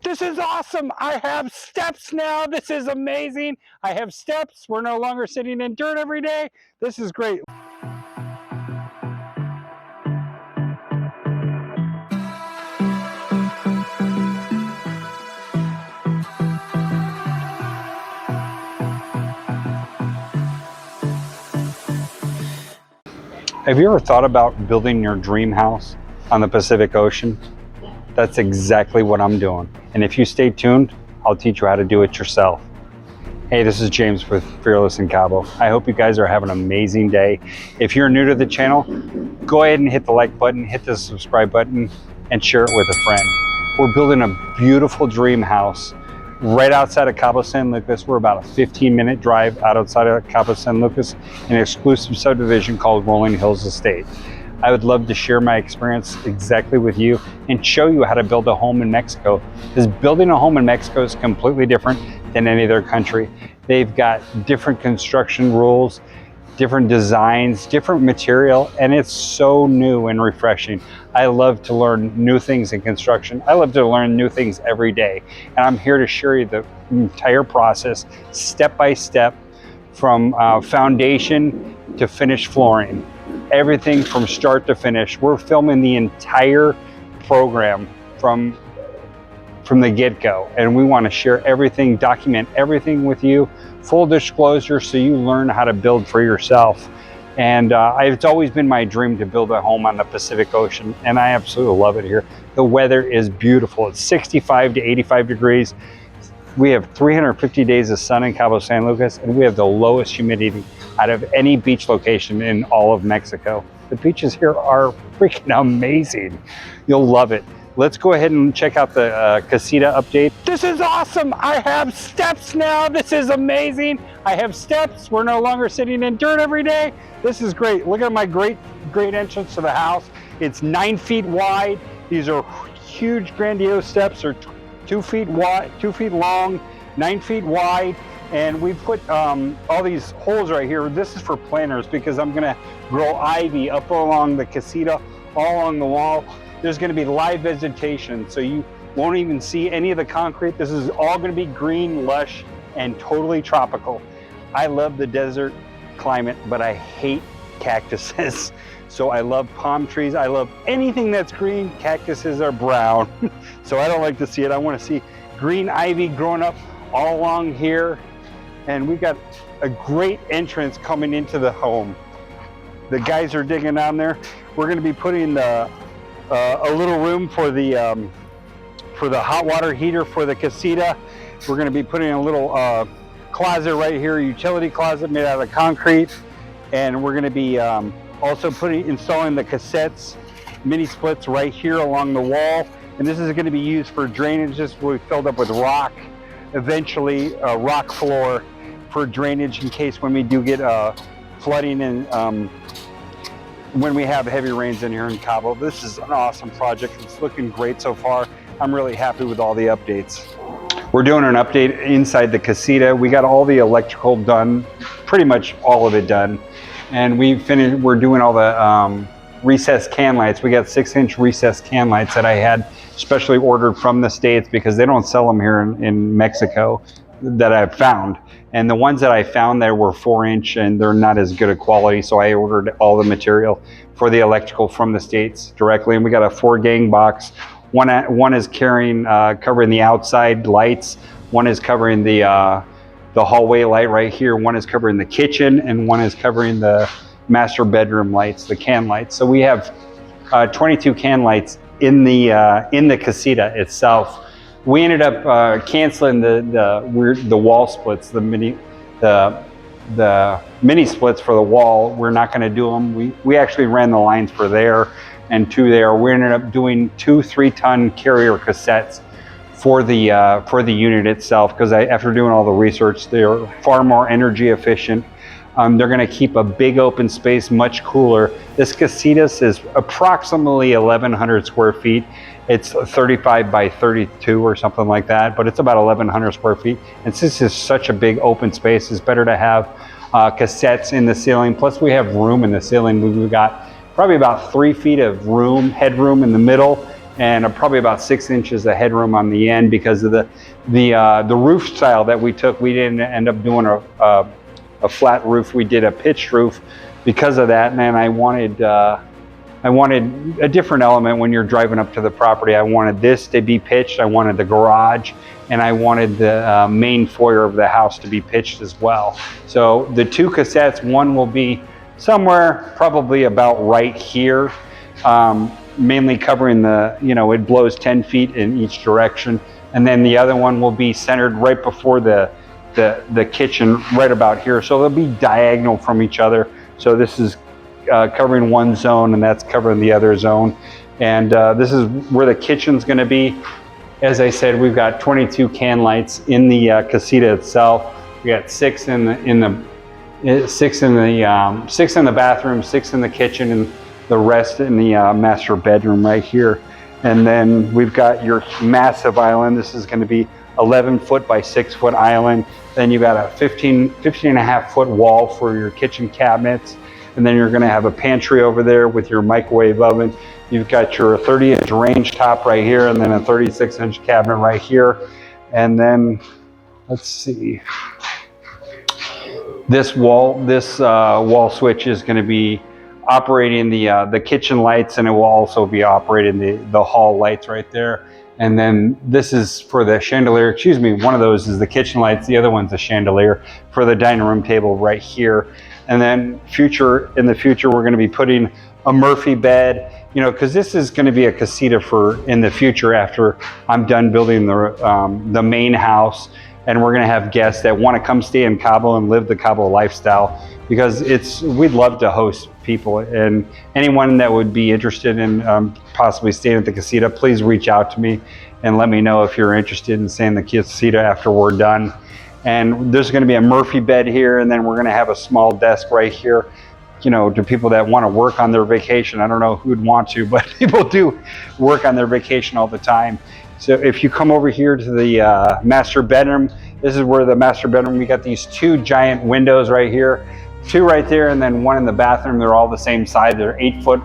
This is awesome. I have steps now. This is amazing. I have steps. We're no longer sitting in dirt every day. This is great. Have you ever thought about building your dream house on the Pacific Ocean? That's exactly what I'm doing. And if you stay tuned, I'll teach you how to do it yourself. Hey, this is James with Fearless in Cabo. I hope you guys are having an amazing day. If you're new to the channel, go ahead and hit the like button, hit the subscribe button, and share it with a friend. We're building a beautiful dream house right outside of Cabo San Lucas. We're about a 15-minute drive outside of Cabo San Lucas, an exclusive subdivision called Rolling Hills Estate. I would love to share my experience exactly with you and show you how to build a home in Mexico, because building a home in Mexico is completely different than any other country. They've got different construction rules, different designs, different material, and it's so new and refreshing. I love to learn new things in construction. I love to learn new things every day, and I'm here to show you the entire process, step by step, from foundation to finished flooring. Everything from start to finish. We're filming the entire program from the get-go, and we want to share everything, document everything with you, full disclosure, so you learn how to build for yourself. And it's always been my dream to build a home on the Pacific Ocean, and I absolutely love it here. The weather is beautiful. It's 65 to 85 degrees. We have 350 days of sun in Cabo San Lucas, and we have the lowest humidity out of any beach location in all of Mexico. The beaches here are freaking amazing. You'll love it. Let's go ahead and check out the casita update. This is awesome. I have steps now. This is amazing. I have steps. We're no longer sitting in dirt every day. This is great. Look at my great entrance to the house. It's 9 feet wide. These are huge, grandiose steps. They're 2 feet wide, 2 feet long, 9 feet wide. And we put all these holes right here. This is for planters, because I'm gonna grow ivy up along the casita, all along the wall. There's gonna be live vegetation, so you won't even see any of the concrete. This is all gonna be green, lush, and totally tropical. I love the desert climate, but I hate cactuses. So I love palm trees. I love anything that's green. Cactuses are brown, so I don't like to see it. I wanna see green ivy growing up all along here. And we've got a great entrance coming into the home. The guys are digging down there. We're gonna be putting a little room for the hot water heater for the casita. We're gonna be putting a little closet right here, utility closet made out of concrete. And we're gonna be also installing the cassettes, mini splits right here along the wall. And this is gonna be used for drainage. This will be filled up with rock, eventually a rock floor for drainage in case when we do get flooding and when we have heavy rains in here in Cabo. This is an awesome project. It's looking great so far. I'm really happy with all the updates. We're doing an update inside the casita. We got all the electrical done, pretty much all of it done. And we're doing all the recessed can lights. We got 6-inch recessed can lights that I had specially ordered from the States, because they don't sell them here in Mexico that I've found. And the ones that I found there were 4-inch, and they're not as good a quality. So I ordered all the material for the electrical from the States directly. And we got a 4-gang box. One is covering the outside lights. One is covering the hallway light right here. One is covering the kitchen, and one is covering the master bedroom lights, the can lights. So we have 22 can lights in the casita itself. We ended up canceling the wall splits, the mini splits for the wall. We're not going to do them. We actually ran the lines for there and 2 there. We ended up doing 2 3-ton carrier cassettes for the unit itself, because after doing all the research, they're far more energy efficient. They're going to keep a big open space much cooler. This casitas is approximately 1,100 square feet. It's 35 by 32 or something like that, but it's about 1,100 square feet. And since this is such a big open space, it's better to have cassettes in the ceiling. Plus we have room in the ceiling. We've got probably about 3 feet of room, headroom in the middle, and probably about 6 inches of headroom on the end because of the roof style that we took. We didn't end up doing a flat roof. We did a pitched roof because of that, and then I wanted a different element when you're driving up to the property. I wanted this to be pitched. I wanted the garage, and I wanted the main foyer of the house to be pitched as well. So the two cassettes, one will be somewhere probably about right here, mainly covering it blows 10 feet in each direction. And then the other one will be centered right before the kitchen, right about here. So they'll be diagonal from each other. So this is covering one zone, and that's covering the other zone. And this is where the kitchen's gonna be. As I said, we've got 22 can lights in the casita itself. We got six in the bathroom, 6 in the kitchen, and the rest in the master bedroom right here. And then we've got your massive island. This is going to be 11 foot by 6 foot island. Then you've got a 15 and a half foot wall for your kitchen cabinets. And then you're going to have a pantry over there with your microwave oven. You've got your 30-inch range top right here, and then a 36-inch cabinet right here. And then, let's see, this wall switch is going to be operating the kitchen lights, and it will also be operating the hall lights right there. And then this is for the chandelier. Excuse me, one of those is the kitchen lights. The other one's the chandelier for the dining room table right here. And then in the future, we're going to be putting a Murphy bed, because this is going to be a casita for in the future after I'm done building the main house. And we're going to have guests that want to come stay in Cabo and live the Cabo lifestyle, because we'd love to host people. And anyone that would be interested in possibly staying at the casita, please reach out to me and let me know if you're interested in staying in the casita after we're done. And there's going to be a Murphy bed here, and then we're going to have a small desk right here, to people that want to work on their vacation. I don't know who'd want to, but people do work on their vacation all the time. So if you come over here to the master bedroom, this is where the master bedroom, we got these 2 giant windows right here, 2 right there, and then 1 in the bathroom. They're all the same size. They're 8 foot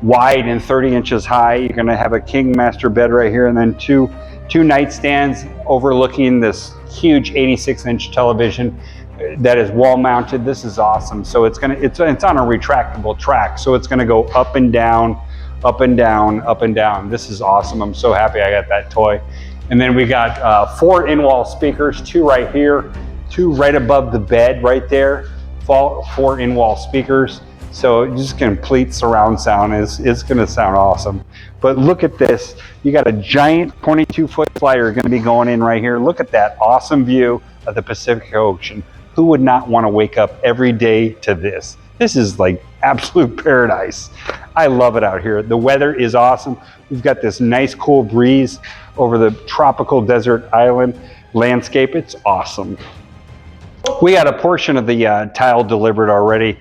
wide and 30 inches high. You're gonna have a king master bed right here, and then two nightstands overlooking this huge 86-inch television that is wall mounted. This is awesome. So it's on a retractable track. So it's gonna go up and down, up and down, up and down. This is awesome. I'm so happy I got that toy. And then we got 4 in-wall speakers, 2 right here, 2 right above the bed right there, 4 in-wall speakers. So just complete surround sound is gonna sound awesome. But look at this. You got a giant 22-foot slider gonna be going in right here. Look at that awesome view of the Pacific Ocean. Who would not wanna wake up every day to this? This is like absolute paradise. I love it out here. The weather is awesome. We've got this nice cool breeze over the tropical desert island landscape. It's awesome. We had a portion of the tile delivered already.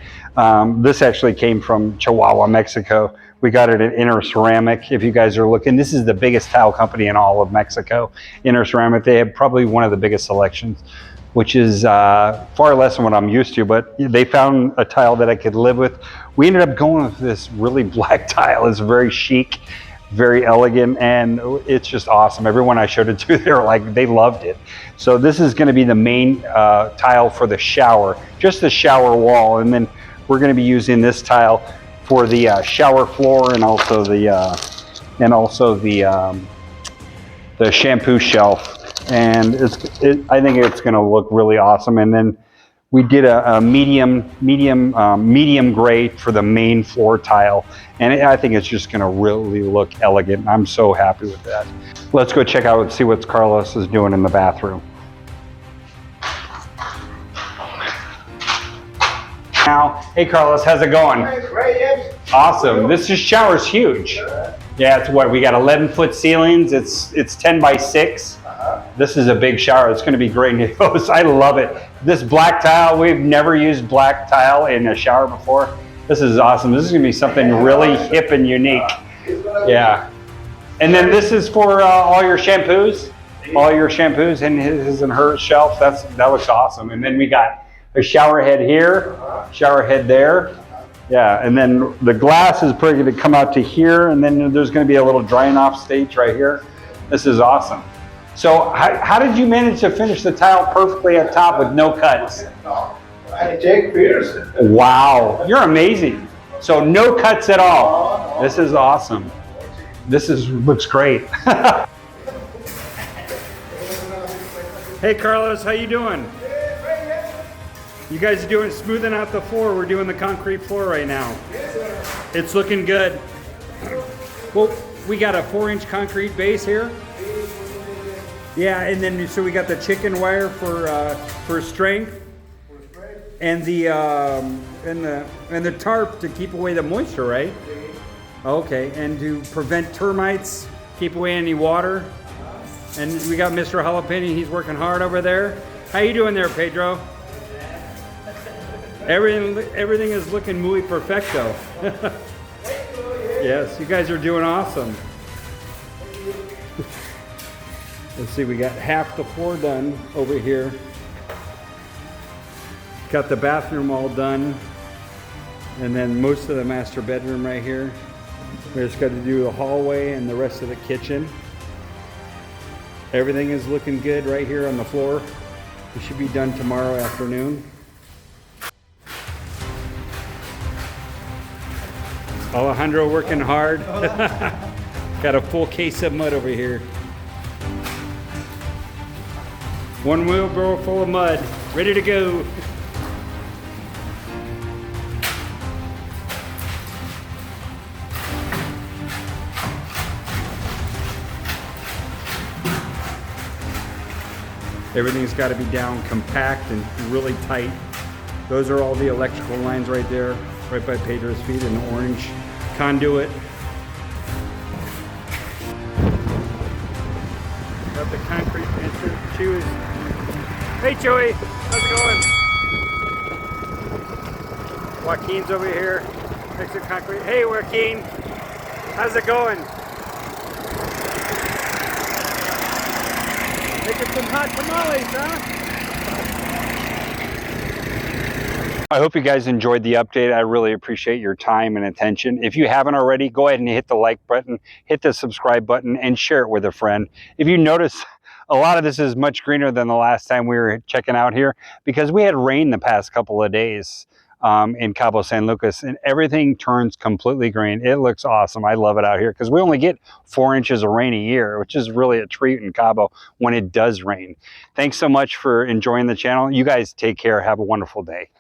This actually came from Chihuahua, Mexico. We got it at Inner Ceramic. If you guys are looking, this is the biggest tile company in all of Mexico. Inner Ceramic, they have probably one of the biggest selections, which is far less than what I'm used to, but they found a tile that I could live with. We ended up going with this really black tile. It's very chic, very elegant, and it's just awesome. Everyone I showed it to, they loved it. So this is gonna be the main tile for the shower, just the shower wall, and then we're gonna be using this tile for the shower floor and also the shampoo shelf. And I think it's going to look really awesome. And then we did a medium gray for the main floor tile, and I think it's just going to really look elegant. I'm so happy with that. Let's go check out and see what Carlos is doing in the bathroom. Now, hey Carlos, how's it going? Great. Awesome. This shower's huge. Yeah, it's what we got 11-foot ceilings. It's 10 by 6. This is a big shower. It's going to be great news. I love it. This black tile, we've never used black tile in a shower before. This is awesome. This is going to be something really hip and unique. Yeah. And then this is for all your shampoos. All your shampoos in his and her shelf. That looks awesome. And then we got a shower head here, shower head there, Yeah, and then the glass is probably going to come out to here, and then there's going to be a little drying off stage right here. This is awesome. So how did you manage to finish the tile perfectly at top with no cuts? Jake Peterson. Wow, you're amazing. So no cuts at all. This is awesome. Looks great. Hey Carlos, how you doing? You guys are doing smoothing out the floor. We're doing the concrete floor right now. It's looking good. Well, we got a 4-inch concrete base here. Yeah, and then so we got the chicken wire for strength, and the tarp to keep away the moisture, right? Okay, and to prevent termites, keep away any water. And we got Mr. Jalapeno. He's working hard over there. How you doing there, Pedro? Everything is looking muy perfecto. Yes, you guys are doing awesome. Let's see, we got half the floor done over here. Got the bathroom all done. And then most of the master bedroom right here. We just got to do the hallway and the rest of the kitchen. Everything is looking good right here on the floor. It should be done tomorrow afternoon. Alejandro working hard. Got a full case of mud over here. One wheelbarrow full of mud, ready to go. Everything's got to be down compact and really tight. Those are all the electrical lines right there, right by Pedro's feet in the orange conduit. Got the concrete fencer, shoes. Hey Joey, how's it going? Joaquin's over here, fixing concrete. Hey Joaquin, how's it going? Making some hot tamales, huh? I hope you guys enjoyed the update. I really appreciate your time and attention. If you haven't already, go ahead and hit the like button, hit the subscribe button, and share it with a friend. If you notice, a lot of this is much greener than the last time we were checking out here because we had rain the past couple of days in Cabo San Lucas, and everything turns completely green. It looks awesome. I love it out here because we only get 4 inches of rain a year, which is really a treat in Cabo when it does rain. Thanks so much for enjoying the channel. You guys take care. Have a wonderful day.